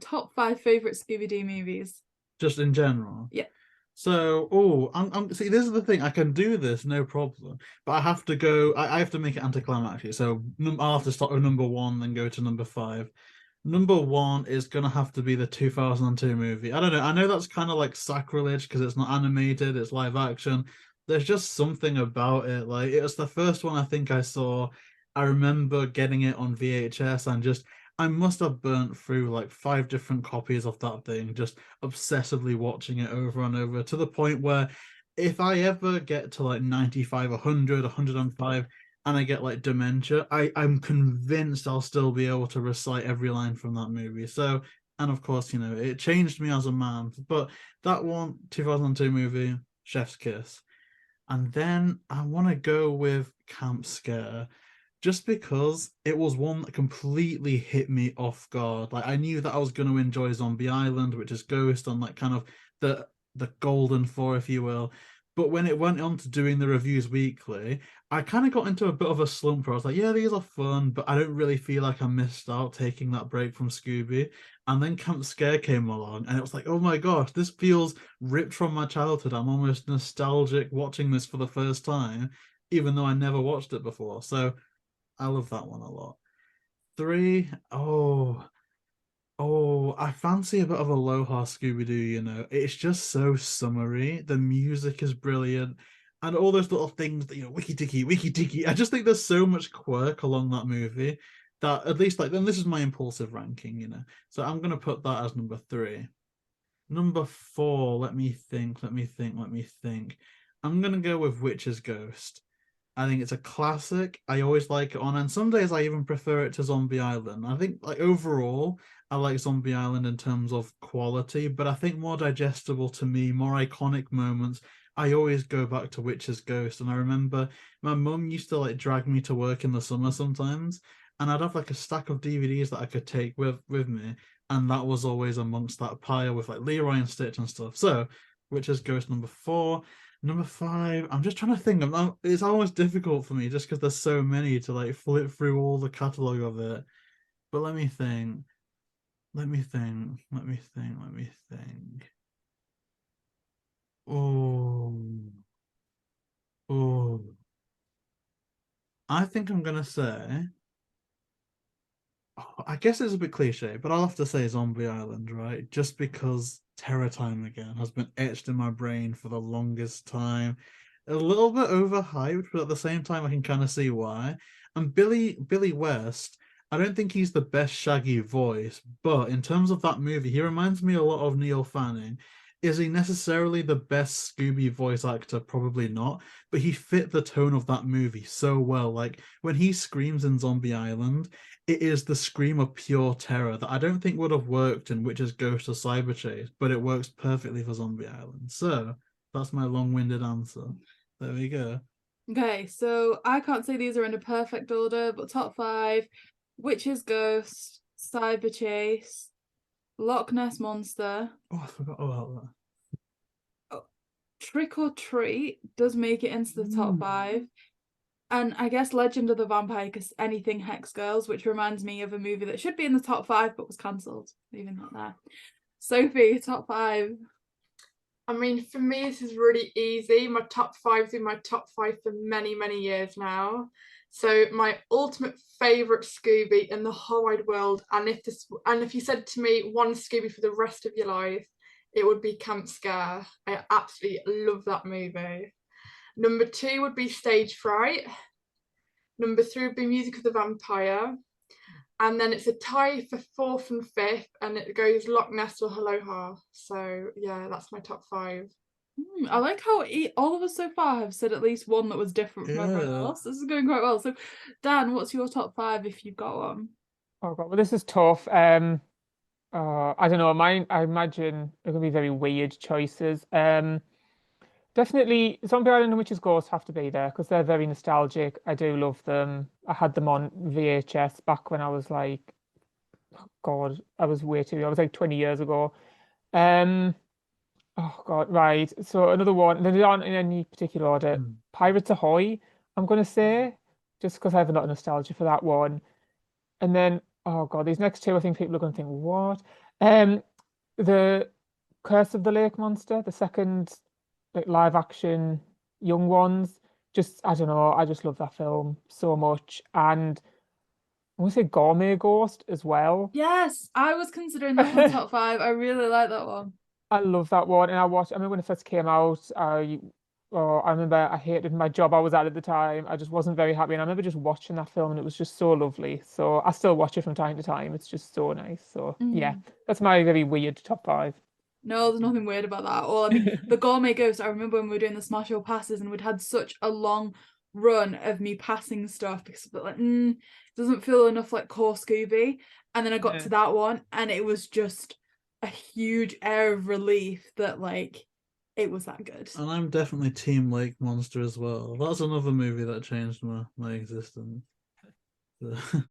top 5 favorite Scooby Doo movies. Just in general. Yeah. So, I'm see. This is the thing. I can do this, no problem. But I have to go. I have to make it anticlimactic. So, I'll have to start with number one, then go to number five. Number one is gonna have to be the 2002 movie. I don't know. I know that's kind of like sacrilege because it's not animated, it's live action. There's just something about it. Like it was the first one I think I saw. I remember getting it on VHS and just I must have burnt through like five different copies of that thing, just obsessively watching it over and over to the point where if I ever get to like 95, 100, 105, and I get like dementia, I'm convinced I'll still be able to recite every line from that movie. So, and of course, it changed me as a man. But that one, 2002 movie, Chef's Kiss. And then I want to go with Camp Scare just because it was one that completely hit me off guard. Like I knew that I was going to enjoy Zombie Island, which is Ghost on like kind of the golden four, if you will. But when it went on to doing the reviews weekly, I kind of got into a bit of a slump where I was like, yeah, these are fun, but I don't really feel like I missed out taking that break from Scooby. And then Camp Scare came along, and it was like, oh my gosh, this feels ripped from my childhood. I'm almost nostalgic watching this for the first time, even though I never watched it before. So I love that one a lot. Three, I fancy a bit of Aloha Scooby Doo. It's just so summery. The music is brilliant. And all those little things that, wiki tiki, wiki tiki. I just think there's so much quirk along that movie that at least like then this is my impulsive ranking. So I'm gonna put that as number three. Number four, let me think. I'm gonna go with Witch's Ghost. I think it's a classic. I always like it on, and some days I even prefer it to Zombie Island. I think, like overall, I like Zombie Island in terms of quality, but I think more digestible to me, more iconic moments. I always go back to Witch's Ghost, and I remember my mum used to like drag me to work in the summer sometimes, and I'd have like a stack of DVDs that I could take with me, and that was always amongst that pile with like Leroy and Stitch and stuff. So, Witch's Ghost number four. Number five, I'm just trying to think. It's almost difficult for me just because there's so many to like flip through all the catalog of it. But let me think. Let me think. Let me think. Let me think. Oh, oh. I think I'm gonna say. I guess it's a bit cliche, but I'll have to say Zombie Island, right? Just because Terror Time Again has been etched in my brain for the longest time. A little bit overhyped, but at the same time, I can kind of see why. And Billy West, I don't think he's the best Shaggy voice, but in terms of that movie, he reminds me a lot of Neil Fanning. Is he necessarily the best Scooby voice actor? Probably not, but he fit the tone of that movie so well. Like when he screams in Zombie Island, it is the scream of pure terror that I don't think would have worked in Witch's Ghost or Cyber Chase, but it works perfectly for Zombie Island. So that's my long-winded answer. There we go. Okay, so I can't say these are in a perfect order, but top 5: Witch's Ghost, Cyber Chase, Loch Ness Monster. Oh, I forgot about that. Oh, Trick or Treat does make it into the top 5. And I guess Legend of the Vampire, because anything Hex Girls, which reminds me of a movie that should be in the top 5 but was cancelled. Leaving that there. Sophie, top 5. I mean, for me, this is really easy. My top five's in my top five for many, many years now. So my ultimate favorite Scooby in the whole wide world, and if you said to me one Scooby for the rest of your life, it would be Camp Scare. I absolutely love that movie. Number two would be Stage Fright. Number three would be Music of the Vampire. And then it's a tie for fourth and fifth, and it goes Loch Ness or Aloha. So yeah, that's my top five. I like how all of us so far have said at least one that was different from everyone Yeah. else. This is going quite well. So, Dan, what's your top 5 if you've got one? Oh God, well, this is tough. I don't know. I imagine they're gonna be very weird choices. Definitely Zombie Island and Witch's Ghost have to be there because they're very nostalgic. I do love them. I had them on VHS back when I was like, oh God, I was way too young. I was like 20 years ago. Um, oh God, right. So another one. They aren't in any particular order. Pirates Ahoy, I'm gonna say, just because I have a lot of nostalgia for that one. And then, oh God, these next two, I think people are gonna think, what? The Curse of the Lake Monster, the second like live action young ones. Just I don't know, I just love that film so much. And I want to say Gourmet Ghost as well. Yes, I was considering that for my top 5. I really like that one. I love that one. And I remember when it first came out, I remember I hated my job I was at the time. I just wasn't very happy. And I remember just watching that film and it was just so lovely. So I still watch it from time to time. It's just so nice. So yeah, that's my very weird top 5. No, there's nothing weird about that at all. I mean, the Gourmet Ghost, I remember when we were doing the Smash Your Passes and we'd had such a long run of me passing stuff because like, it doesn't feel enough like core Scooby. And then I got to that one and it was just a huge air of relief that like it was that good. And I'm definitely Team Lake Monster as well. That's another movie that changed my existence.